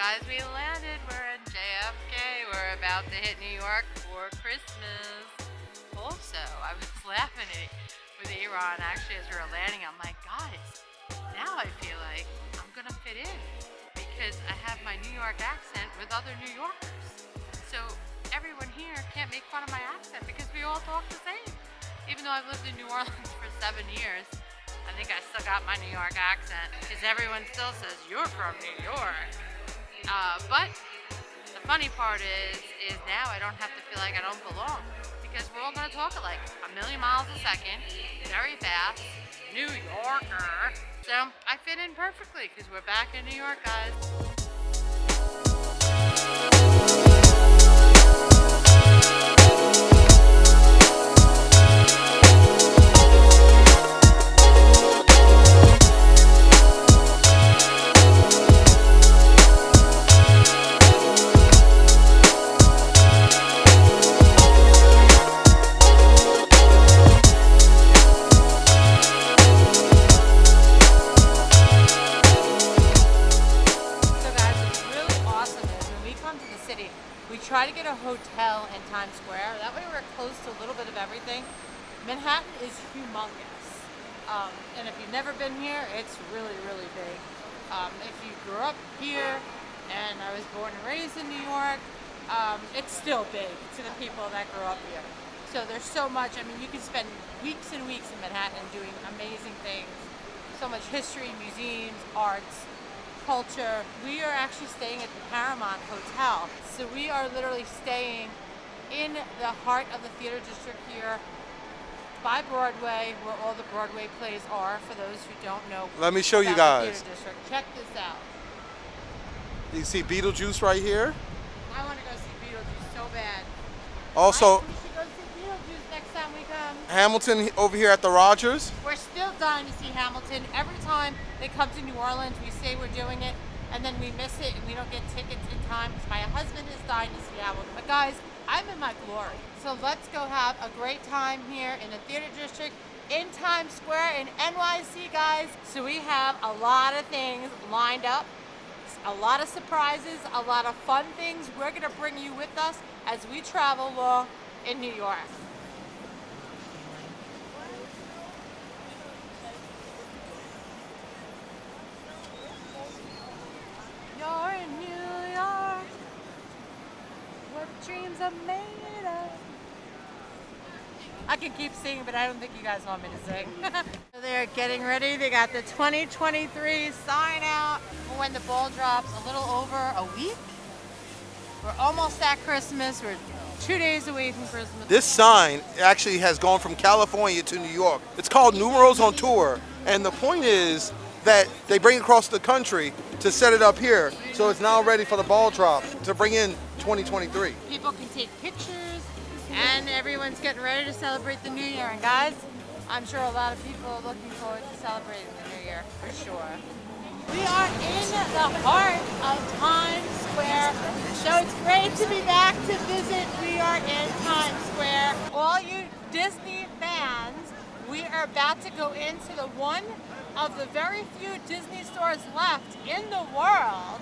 guys, we landed. We're in JFK. We're about to hit New York for Christmas. Also, I was laughing with Aaron actually as we were landing. I'm like, guys, now I feel like I'm gonna fit in because I have my New York accent with other New Yorkers. So everyone here can't make fun of my accent because we all talk the same. Even though I've lived in New Orleans for 7 years, I think I still got my New York accent because everyone still says, you're from New York. But the funny part is now I don't have to feel like I don't belong because we're all going to talk at like a million miles a second, very fast, New Yorker. So I fit in perfectly because we're back in New York, guys. We try to get a hotel in Times Square. That way we're close to a little bit of everything. Manhattan is humongous. And if you've never been here, it's really, really big. If you grew up here, and I was born and raised in New York, it's still big to the people that grew up here. So there's so much. I mean, you can spend weeks and weeks in Manhattan doing amazing things. So much history, museums, arts, culture. We are actually staying at the Paramount Hotel. So we are literally staying in the heart of the theater district here by Broadway, where all the Broadway plays are, for those who don't know. Let me show you guys. The theater district. Check this out. You see Beetlejuice right here? I want to go see Beetlejuice so bad. Also, we should go see Beetlejuice next time we come. Hamilton over here at the Rogers. We're still dying to see Hamilton. Every time they come to New Orleans, we say we're doing it, and then we miss it, and we don't get tickets in time because my husband is dying to see Hamilton. But guys, I'm in my glory. So let's go have a great time here in the theater district in Times Square in NYC, guys. So we have a lot of things lined up, a lot of surprises, a lot of fun things we're gonna bring you with us as we travel along in New York. You're in New York, what dreams are made of. I can keep singing, but I don't think you guys want me to sing. They're getting ready. They got the 2023 sign out for when the ball drops, a little over a week. We're almost at Christmas. We're 2 days away from Christmas. This sign actually has gone from California to New York. It's called Numerals on Tour, and the point is that they bring it across the country to set it up here, so it's now ready for the ball drop to bring in 2023. People can take pictures, and everyone's getting ready to celebrate the New Year. And guys, I'm sure a lot of people are looking forward to celebrating the New Year, for sure. We are in the heart of Times Square, so it's great to be back to visit. We are in Times Square. All you Disney fans, we are about to go into the one of the very few Disney stores left in the world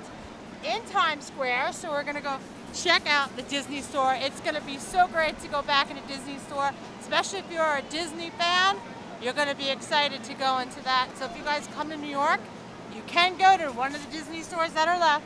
in Times Square. So we're gonna go check out the Disney store. It's gonna be so great to go back in a Disney store, especially if you're a Disney fan. You're gonna be excited to go into that. So if you guys come to New York, you can go to one of the Disney stores that are left.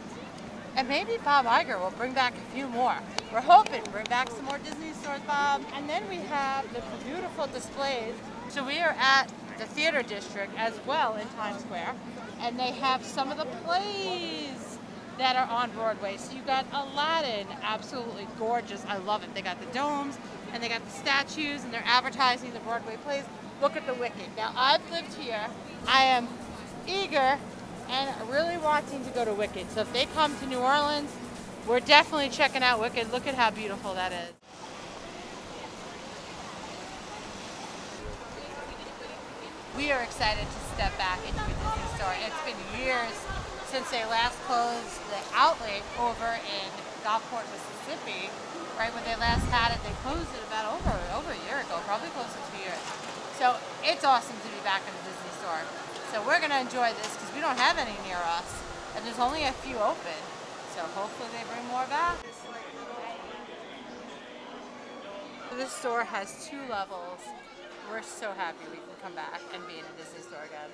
And maybe Bob Iger will bring back a few more. We're hoping to bring back some more Disney stores, Bob. And then we have the beautiful displays. So we are at the theater district as well in Times Square. And they have some of the plays that are on Broadway. So you got Aladdin, absolutely gorgeous. I love it. They got the domes and they got the statues and they're advertising the Broadway plays. Look at the Wicked. Now I've lived here. I am eager and really wanting to go to Wicked. So if they come to New Orleans, we're definitely checking out Wicked. Look at how beautiful that is. We are excited to step back into a Disney store. It's been years since they last closed the outlet over in Gulfport, Mississippi. Right when they last had it, they closed it about over a year ago, probably close to 2 years. So it's awesome to be back in the Disney store. So we're gonna enjoy this because we don't have any near us, and there's only a few open. So hopefully they bring more back. This store has 2 levels. We're so happy we can come back and be in a Disney store again.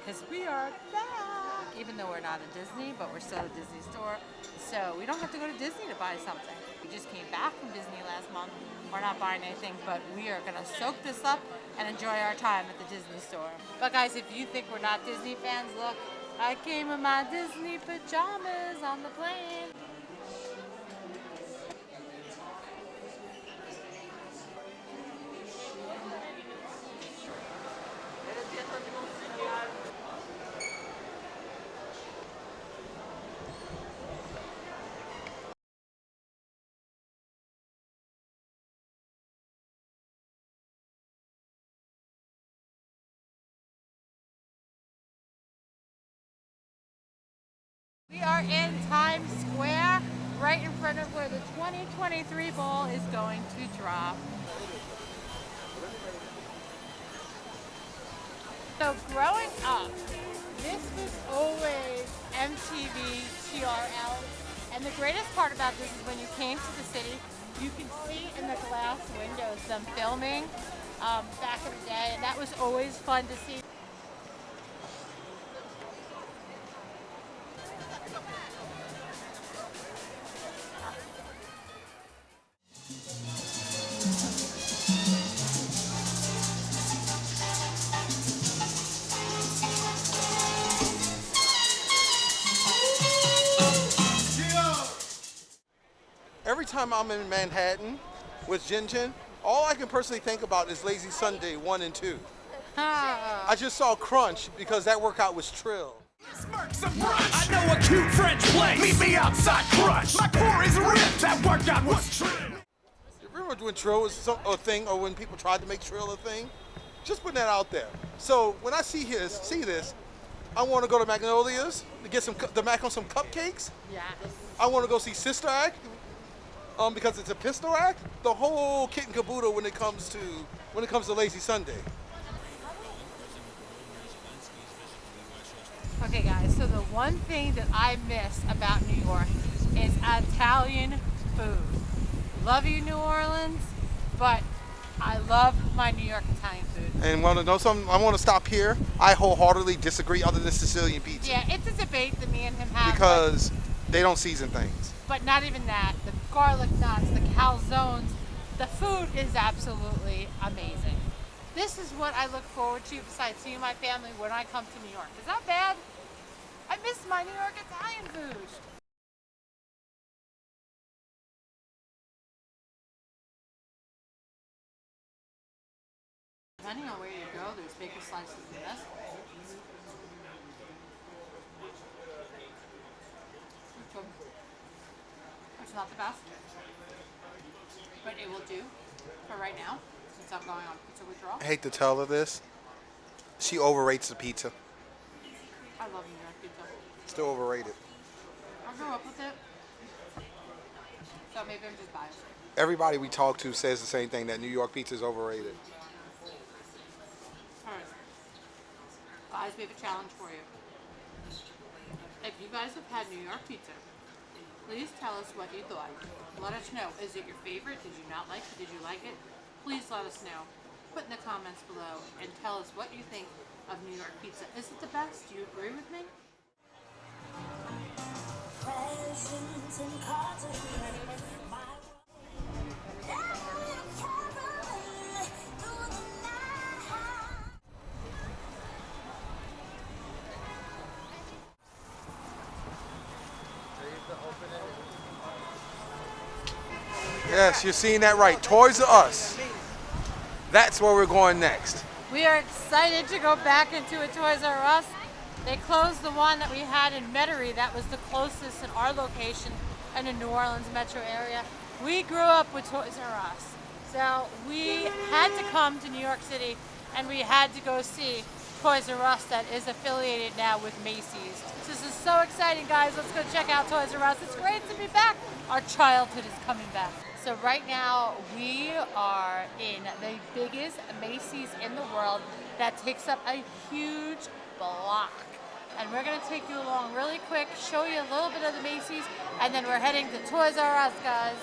Because we are back! Even though we're not a Disney, but we're still a Disney store. So we don't have to go to Disney to buy something. We just came back from Disney last month. We're not buying anything, but we are gonna soak this up and enjoy our time at the Disney store. But guys, if you think we're not Disney fans, look, I came in my Disney pajamas on the plane. We are in Times Square, right in front of where the 2023 ball is going to drop. So growing up, this was always MTV TRL. And the greatest part about this is when you came to the city, you could see in the glass windows them filming back in the day. And that was always fun to see. Every time I'm in Manhattan with Jin Jin, all I can personally think about is Lazy Sunday 1 and 2. I just saw Crunch because that workout was Trill. I know a cute French place. Meet me outside Crunch. My core is ripped. That workout was Trill. You remember when Trill was a thing, or when people tried to make Trill a thing? Just putting that out there. So when I see this, I want to go to Magnolia's to get the mac on some cupcakes. Yes. I want to go see Sister Act. Because it's a pistol act, the whole kit and caboodle when it comes to Lazy Sunday. Okay guys, so the one thing that I miss about New York is Italian food. Love you, New Orleans, but I love my New York Italian food. And want to know something? I want to stop here. I wholeheartedly disagree other than Sicilian pizza. Yeah, it's a debate that me and him have. Because they don't season things. But not even that. The garlic knots, the calzones, the food is absolutely amazing. This is what I look forward to besides seeing my family when I come to New York. Is that bad? I miss my New York Italian food. Depending on where you go, there's bigger slices than this. It's not the best, but it will do for right now since I'm going on pizza withdrawal. I hate to tell her this. She overrates the pizza. I love New York pizza. Still overrated. I grew up with it, so maybe I'm just biased. Everybody we talk to says the same thing, that New York pizza is overrated. Alright. Guys, we have a challenge for you. If you guys have had New York pizza, please tell us what you thought. Let us know. Is it your favorite? Did you not like it? Did you like it? Please let us know. Put in the comments below and tell us what you think of New York pizza. Is it the best? Do you agree with me? Yes, you're seeing that right. Toys R Us. That's where we're going next. We are excited to go back into a Toys R Us. They closed the one that we had in Metairie. That was the closest in our location in the New Orleans metro area. We grew up with Toys R Us. So we had to come to New York City and we had to go see Toys R Us that is affiliated now with Macy's. This is so exciting, guys. Let's go check out Toys R Us. It's great to be back. Our childhood is coming back. So right now we are in the biggest Macy's in the world that takes up a huge block. and we're gonna take you along really quick, show you a little bit of the Macy's, and then we're heading to Toys R Us, guys.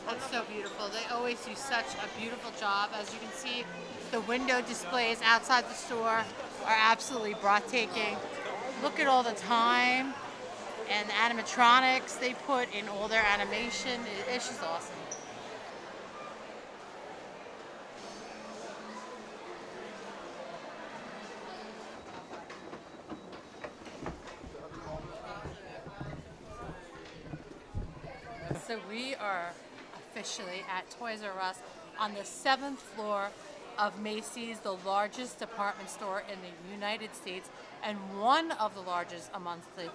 It's so beautiful. They always do such a beautiful job. As you can see, the window displays outside the store are absolutely breathtaking. Look at all the time and the animatronics they put in all their animation. It's just awesome. So we are officially at Toys R Us on the 7th floor of Macy's, the largest department store in the United States and one of the largest amongst the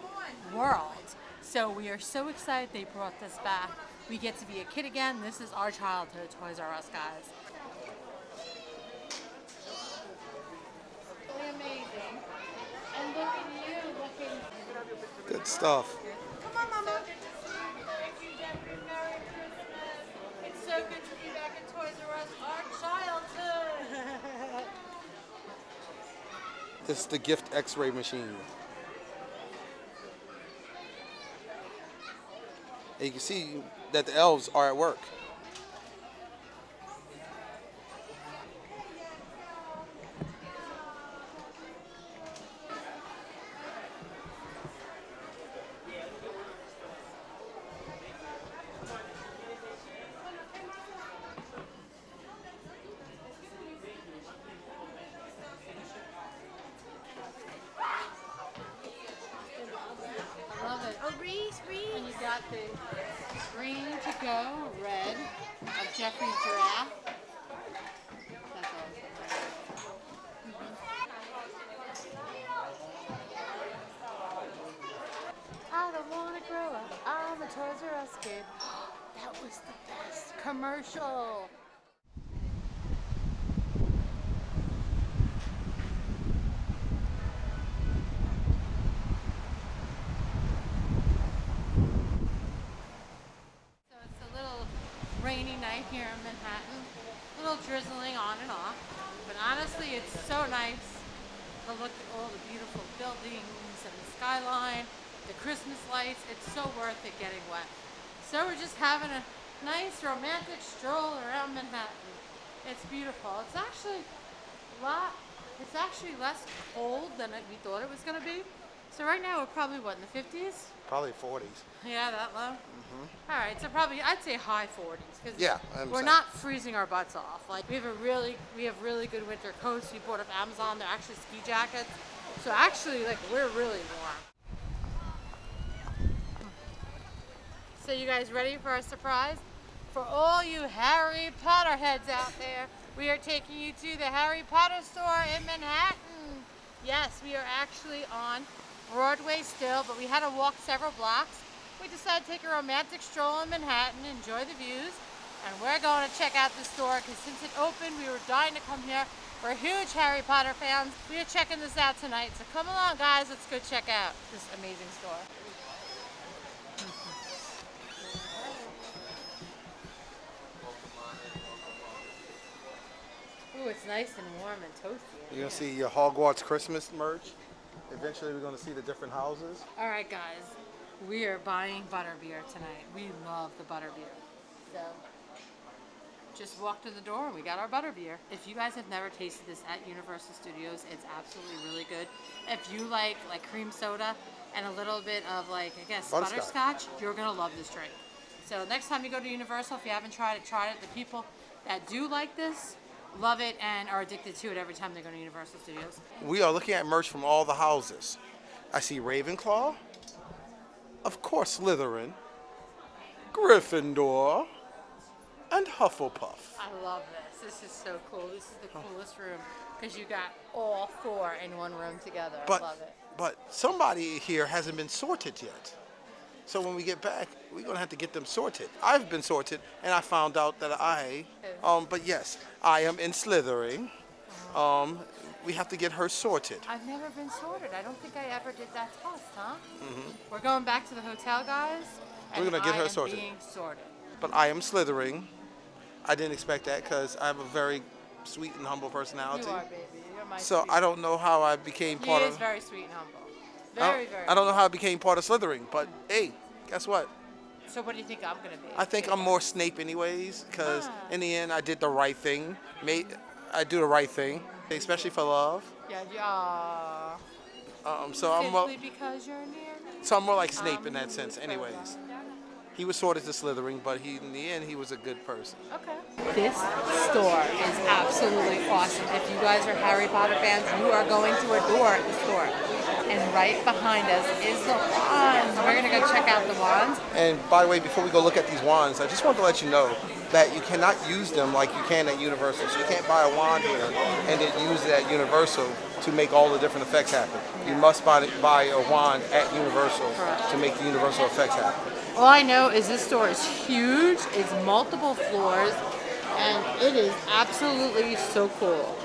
world. So we are so excited they brought this back. We get to be a kid again. This is our childhood, Toys R Us, guys. Really amazing. And look at you looking. Good stuff. Come on, Mama. Thank you, Jeffrey. Merry Christmas. It's so good to be back at Toys R Us, our childhood. This is the gift X-ray machine. And you can see that the elves are at work. Love it. Oh, Reese. And you got the green to go, red of Jeffrey's giraffe. That's awesome. I don't want to grow up. I'm a Toys R Us kid. That was the best commercial. So it's a little rainy night here in Manhattan. A little drizzling on and off. But honestly, it's so nice to look at all the beautiful buildings and the skyline, the Christmas lights. It's so worth it getting wet. So we're just having a nice romantic stroll around Manhattan. It's beautiful. It's actually less cold than we thought it was going to be. So right now we're probably what, in the 50s? Probably 40s. Yeah, that low? Mm-hmm. All right, so probably I'd say high 40s because Yeah, we're not freezing our butts off. Like we have really good winter coats we bought off Amazon. They're actually ski jackets. So actually, like, we're really warm. So you guys ready for a surprise? For all you Harry Potter heads out there, we are taking you to the Harry Potter store in Manhattan. Yes, we are actually on Broadway still, but we had to walk several blocks. We decided to take a romantic stroll in Manhattan, enjoy the views, and we're going to check out the store because since it opened, we were dying to come here. We're huge Harry Potter fans. We are checking this out tonight, so come along, guys. Let's go check out this amazing store. Ooh, it's nice and warm and toasty. You're going to see your Hogwarts Christmas merch. Eventually, we're going to see the different houses. All right, guys. We are buying butterbeer tonight. We love the butterbeer. So, just walked in the door and we got our butterbeer. If you guys have never tasted this at Universal Studios, it's absolutely really good. If you like cream soda and a little bit of butterscotch, you're going to love this drink. So next time you go to Universal, if you haven't tried it, try it. The people that do like this love it and are addicted to it every time they go to Universal Studios. We are looking at merch from all the houses. I see Ravenclaw, of course Slytherin, Gryffindor, and Hufflepuff. I love this. This is so cool. This is the coolest room because you got all four in one room together. I love it. But somebody here hasn't been sorted yet. So when we get back, we're going to have to get them sorted. I've been sorted, and I found out that but yes, I am in Slytherin. We have to get her sorted. I've never been sorted. I don't think I ever did that test, huh? Mm-hmm. We're going back to the hotel, guys. And we're going to get her sorted. Being sorted. But I am Slytherin. I didn't expect that because I have a very sweet and humble personality. You are, baby. You're my So sweet. I don't know how I became part of. He is very sweet and humble. Very, very. I don't know how I became part of Slytherin, but hey, guess what? So what do you think I'm gonna be? I think I'm more Snape anyways, because in the end I did the right thing. I do the right thing, especially for love. Yeah, yeah. So I'm more, Simply because you're near me. so I'm more like Snape in that I'm sense, forever. anyways. He was sorted to Slytherin, but in the end he was a good person. Okay. This store is absolutely awesome. If you guys are Harry Potter fans, you are going to adore the store. And right behind us is the wands. We're gonna go check out the wands. And by the way, before we go look at these wands, I just want to let you know that you cannot use them like you can at Universal. So you can't buy a wand here and then use it at Universal to make all the different effects happen. You must buy a wand at Universal to make the Universal effects happen. All I know is this store is huge. It's multiple floors, and it is absolutely so cool.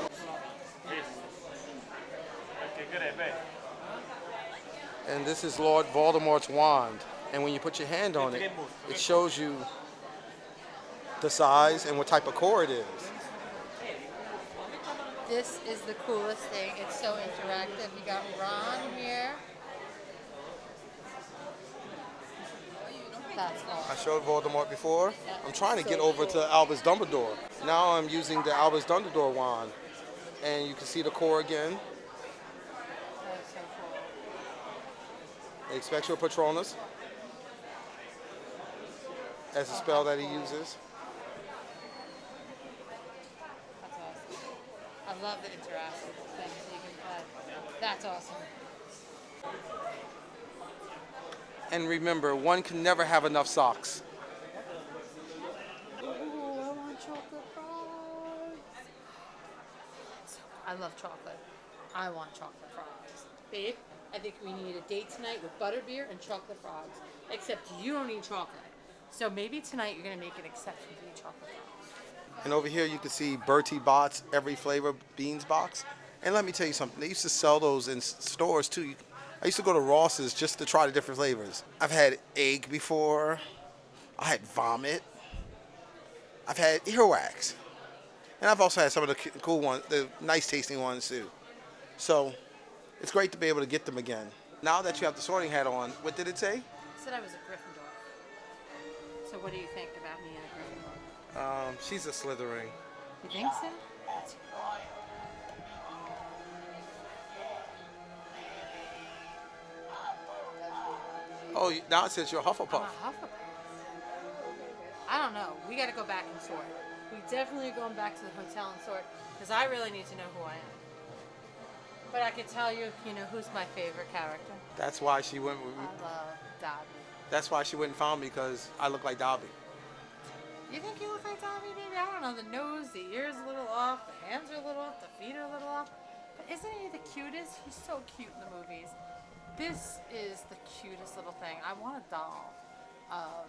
And this is Lord Voldemort's wand. And when you put your hand on it, it shows you the size and what type of core it is. This is the coolest thing. It's so interactive. You got Ron here. That's I awesome. showed Voldemort before. I'm trying to get over to Albus Dumbledore. Now I'm using the Albus Dumbledore wand. And you can see the core again. That's so cool. Expecto Patronus as a spell that he uses. That's awesome. I love the interactive things that you can play. That's awesome. And remember, one can never have enough socks. Ooh, I want chocolate frogs. I love chocolate. I want chocolate frogs. Babe, I think we need a date tonight with butterbeer and chocolate frogs. Except you don't eat chocolate. So maybe tonight you're going to make an exception to eat chocolate frogs. And over here you can see Bertie Bott's every flavor beans box. And let me tell you something, they used to sell those in stores too. I used to go to Ross's just to try the different flavors. I've had egg before. I had vomit. I've had earwax. And I've also had some of the cool ones, the nice tasting ones too. So it's great to be able to get them again. Now that you have the sorting hat on, what did it say? It said I was a Gryffindor. So what do you think about me and a Gryffindor? She's a Slytherin. You think so? That's Oh, now it says you're a I'm a Hufflepuff. Hufflepuff. I don't know. We got to go back and sort. We definitely are going back to the hotel and sort because I really need to know who I am. But I could tell you, who's my favorite character. That's why she went with me. I love Dobby. That's why she went and found me, because I look like Dobby. You think you look like Dobby, baby? I don't know. The nose, the ears a little off, the hands are a little off, the feet are a little off. But isn't he the cutest? He's so cute in the movies. This is the cutest little thing. I want a doll of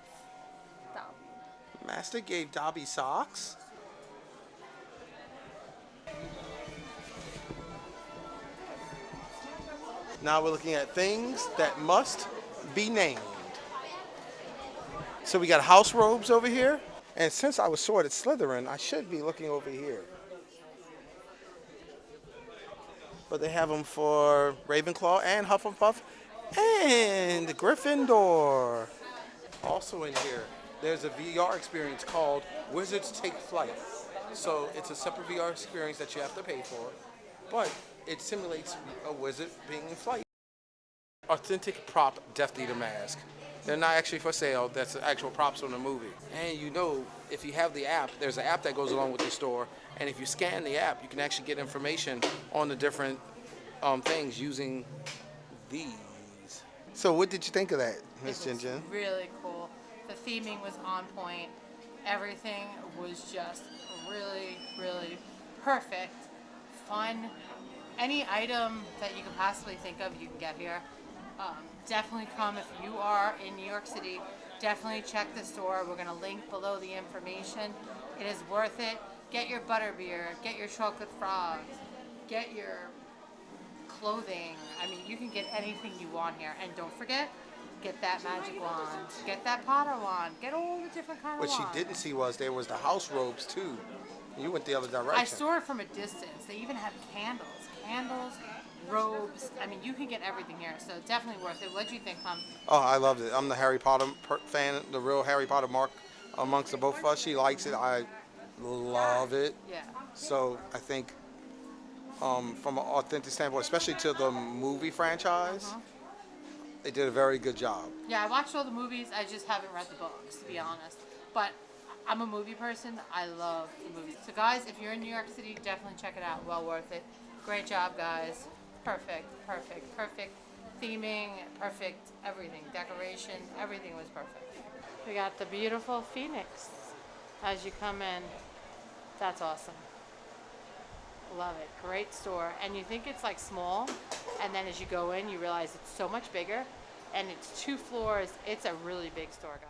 Dobby. Master gave Dobby socks? Now we're looking at things that must be named. So we got house robes over here. And since I was sorted Slytherin, I should be looking over here. But they have them for Ravenclaw and Hufflepuff and Gryffindor. Also in here, there's a VR experience called Wizards Take Flight. So it's a separate VR experience that you have to pay for, but it simulates a wizard being in flight. Authentic prop Death Eater mask. They're not actually for sale, that's the actual props from the movie. And if you have the app, there's an app that goes along with the store, and if you scan the app, you can actually get information on the different things using these. So what did you think of that, Miss Jin Jin? Really cool. The theming was on point. Everything was just really, really perfect. Fun. Any item that you could possibly think of, you can get here. Definitely come if you are in New York City. Definitely check the store. We're going to link below the information. It is worth it. Get your butterbeer. Get your chocolate frogs. Get your clothing. I mean, you can get anything you want here. And don't forget, get that magic wand. Get that Potter wand. Get all the different kind of What wands. she didn't see was there was the house robes too. You went the other direction. I saw it from a distance. They even have candles. candles, robes. I mean, you can get everything here, so definitely worth it. What do you think, Tom? Oh, I loved it. I'm the Harry Potter fan, the real Harry Potter mark amongst the both of us. She likes it. I love it. Yeah. So I think from an authentic standpoint, especially to the movie franchise, they did a very good job. Yeah, I watched all the movies. I just haven't read the books, to be honest. But I'm a movie person. I love the movies. So guys, if you're in New York City, definitely check it out. Well worth it. Great job, guys. Perfect, perfect, perfect theming, perfect everything. Decoration, everything was perfect. We got the beautiful Phoenix as you come in. That's awesome. Love it. Great store. And you think it's like small, and then as you go in, you realize it's so much bigger, and it's 2 floors. It's a really big store, guys.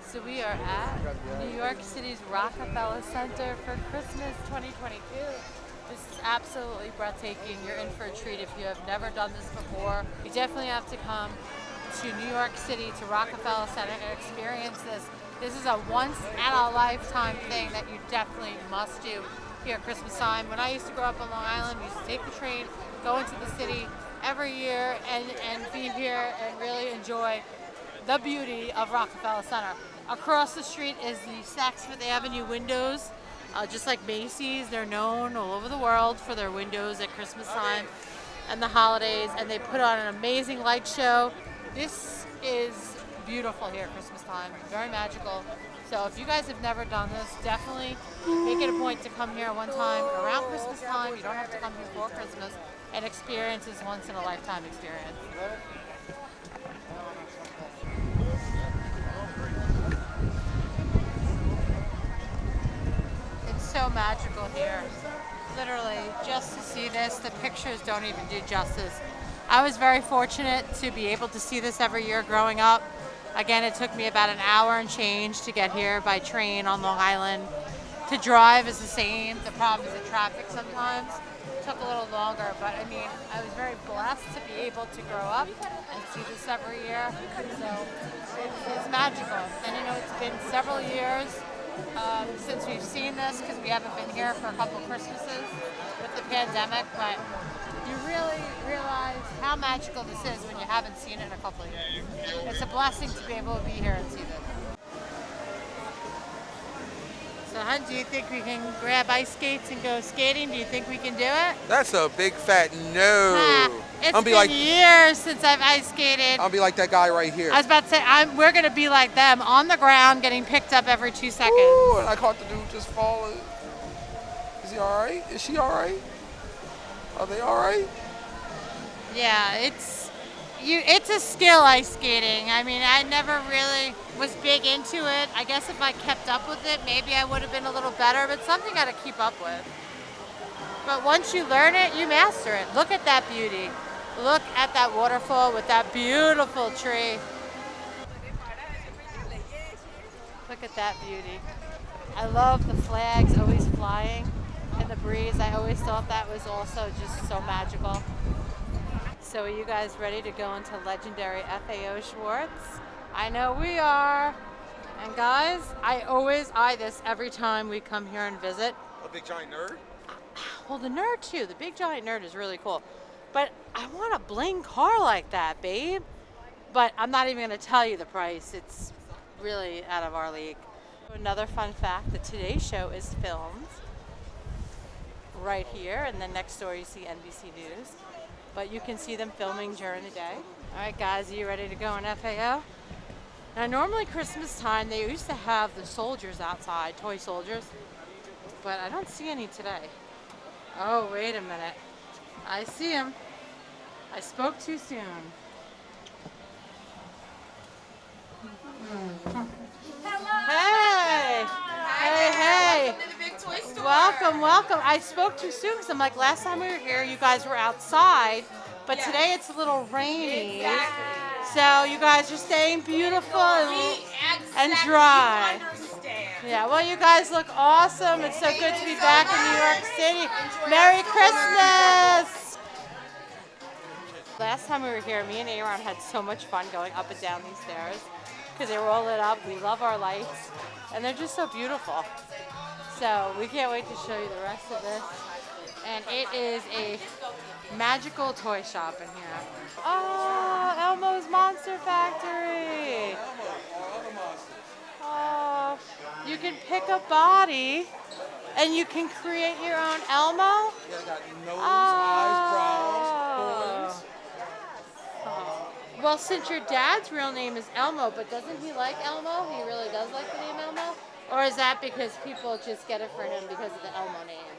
So we are at New York City's Rockefeller Center for Christmas 2022. This is absolutely breathtaking. You're in for a treat if you have never done this before. You definitely have to come to New York City to Rockefeller Center and experience this. This is a once-in-a-lifetime thing that you definitely must do here at Christmas time. When I used to grow up on Long Island, we used to take the train, go into the city every year and be here and really enjoy the beauty of Rockefeller Center. Across the street is the Saks Fifth Avenue windows. Just like Macy's, they're known all over the world for their windows at Christmas time and the holidays, and they put on an amazing light show. This is beautiful here at Christmas time, very magical. So if you guys have never done this, definitely make it a point to come here one time around Christmas time. You don't have to come before Christmas, and experience this once-in-a-lifetime experience. It's so magical here. Literally, just to see this, the pictures don't even do justice. I was very fortunate to be able to see this every year growing up. Again, it took me about an hour and change to get here by train on Long Island. To drive is the same. The problem is the traffic sometimes. It took a little longer, but I mean, I was very blessed to be able to grow up and see this every year. So it's magical. And you know, it's been several years since we've seen this because we haven't been here for a couple of Christmases with the pandemic, but you really realize how magical this is when you haven't seen it in a couple of years. It's a blessing to be able to be here and see this. So, hun, do you think we can grab ice skates and go skating? Do you think we can do it? That's a big fat no. It's been years since I've ice skated. I'll be like that guy right here. I was about to say, we're going to be like them, on the ground, getting picked up every 2 seconds. Ooh, and I caught the dude just falling. Is he all right? Is she all right? Are they all right? Yeah, it's a skill, ice skating. I mean, I never really was big into it. I guess if I kept up with it, maybe I would have been a little better, but something I got to keep up with. But once you learn it, you master it. Look at that beauty. Look at that waterfall with that beautiful tree. Look at that beauty. I love the flags always flying in the breeze. I always thought that was also just so magical. So are you guys ready to go into Legendary F.A.O. Schwarz? I know we are. And guys, I always eye this every time we come here and visit. A big giant nerd? Well, the nerd too. The big giant nerd is really cool. But I want a bling car like that, babe. But I'm not even going to tell you the price. It's really out of our league. Another fun fact, the Today Show is filmed right here, and then next door you see NBC News. But you can see them filming during the day. All right, guys, are you ready to go in FAO? Now, normally Christmas time, they used to have the soldiers outside, toy soldiers, but I don't see any today. Oh, wait a minute. I see him. I spoke too soon. Hey! Hey! Welcome to the big toy store. Welcome. I spoke too soon because I'm like, last time we were here, you guys were outside, but today it's a little rainy. Exactly. So you guys are staying beautiful and Exactly. dry. You understand. Yeah, well, you guys look awesome. It's so good to be back in New York City. Merry Christmas! Last time we were here, me and Aaron had so much fun going up and down these stairs because they were all lit up. We love our lights, and they're just so beautiful. So we can't wait to show you the rest of this. And it is a magical toy shop in here. Oh, Elmo's Monster Factory. Oh, you can pick a body and you can create your own Elmo. Yeah, I got nose, eyes, brows, horns. Well, since your dad's real name is Elmo, but doesn't he like Elmo? He really does like the name Elmo? Or is that because people just get it for him because of the Elmo name?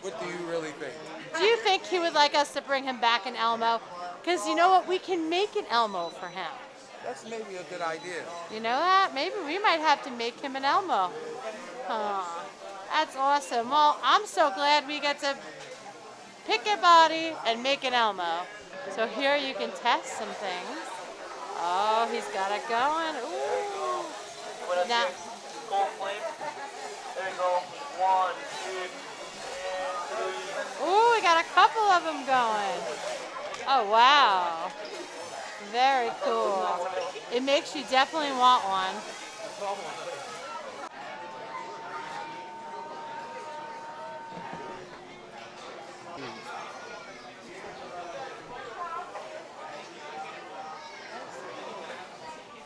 What do you really think? Do you think he would like us to bring him back an Elmo? Because you know what? We can make an Elmo for him. That's maybe a good idea. You know that? Maybe we might have to make him an Elmo. Huh. That's awesome. Well, I'm so glad we get to pick a body and make an Elmo. So here you can test some things. Oh, he's got it going. Ooh. Now, There you go. 1, 2, ooh, we got a couple of them going. Oh, wow. Very cool. It makes you definitely want one.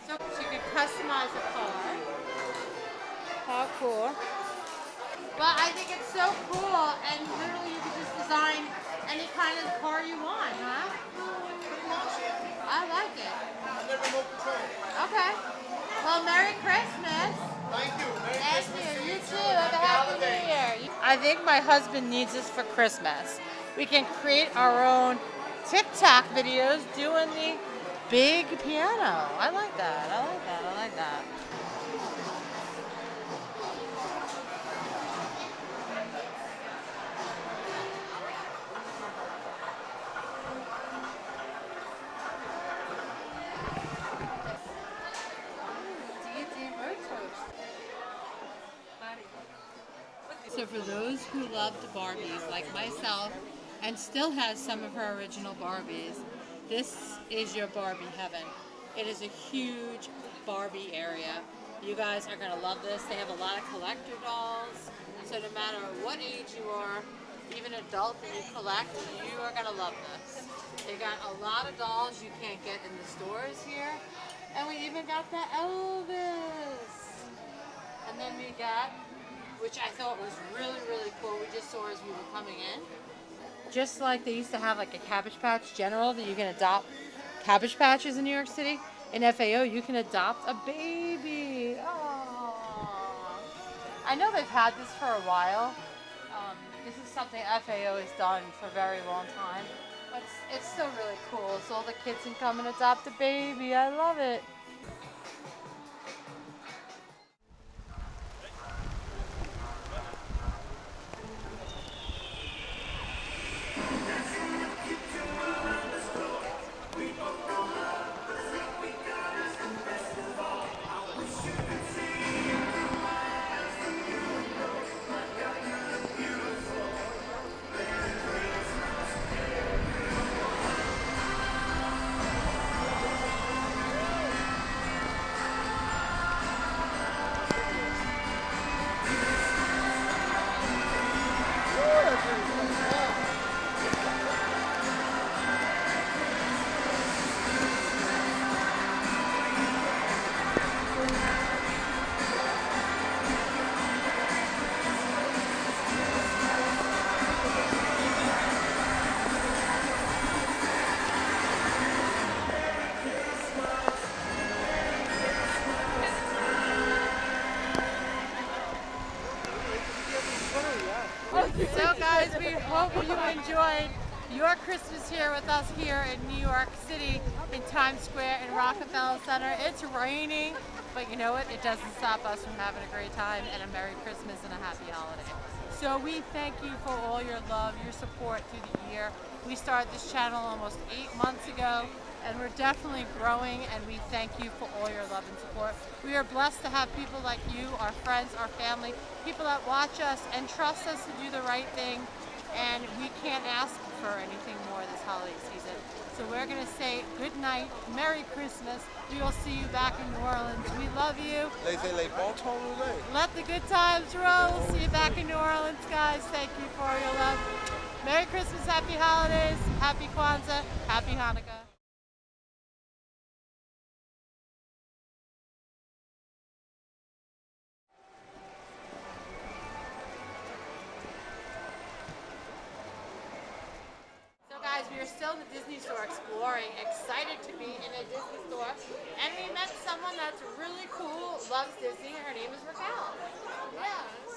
So you can customize a car. How cool. Well, I think it's so cool, and literally you can just design any kind of car you want, huh? I like it. Okay. Well, Merry Christmas. Thank you. Thank you. You too. Have a happy New Year. I think my husband needs this for Christmas. We can create our own TikTok videos doing the big piano. I like that. I like that. I like that. So for those who loved Barbies like myself and still has some of her original Barbies, this is your Barbie heaven. It is a huge Barbie area. You guys are going to love this. They have a lot of collector dolls. So no matter what age you are, even adult and you collect, you are going to love this. They got a lot of dolls you can't get in the stores here. And we even got the Elvis. And then we got, which I thought was really, really cool. We just saw as we were coming in. Just like they used to have like a Cabbage Patch General that you can adopt Cabbage Patches in New York City. In F.A.O. you can adopt a baby. Aww. I know they've had this for a while. This is something F.A.O. has done for a very long time. But it's still really cool. So all the kids can come and adopt a baby. I love it. So guys, we hope you enjoyed your Christmas here with us here in New York City in Times Square in Rockefeller Center. It's raining, but you know what? It doesn't stop us from having a great time and a Merry Christmas and a Happy Holiday. So we thank you for all your love, your support through the year. We started this channel almost 8 months ago, and we're definitely growing, and we thank you for all your love and support. We are blessed to have people like you, our friends, our family, people that watch us and trust us to do the right thing, and we can't ask for anything more this holiday season. So we're going to say good night, Merry Christmas. We will see you back in New Orleans. We love you. Let the good times roll. See you back in New Orleans, guys. Thank you for your love. Merry Christmas, Happy Holidays, Happy Kwanzaa, Happy Hanukkah. So guys, we are still in the Disney store exploring, excited to be in a Disney store, and we met someone that's really cool, loves Disney. Her name is Raquel. Yeah.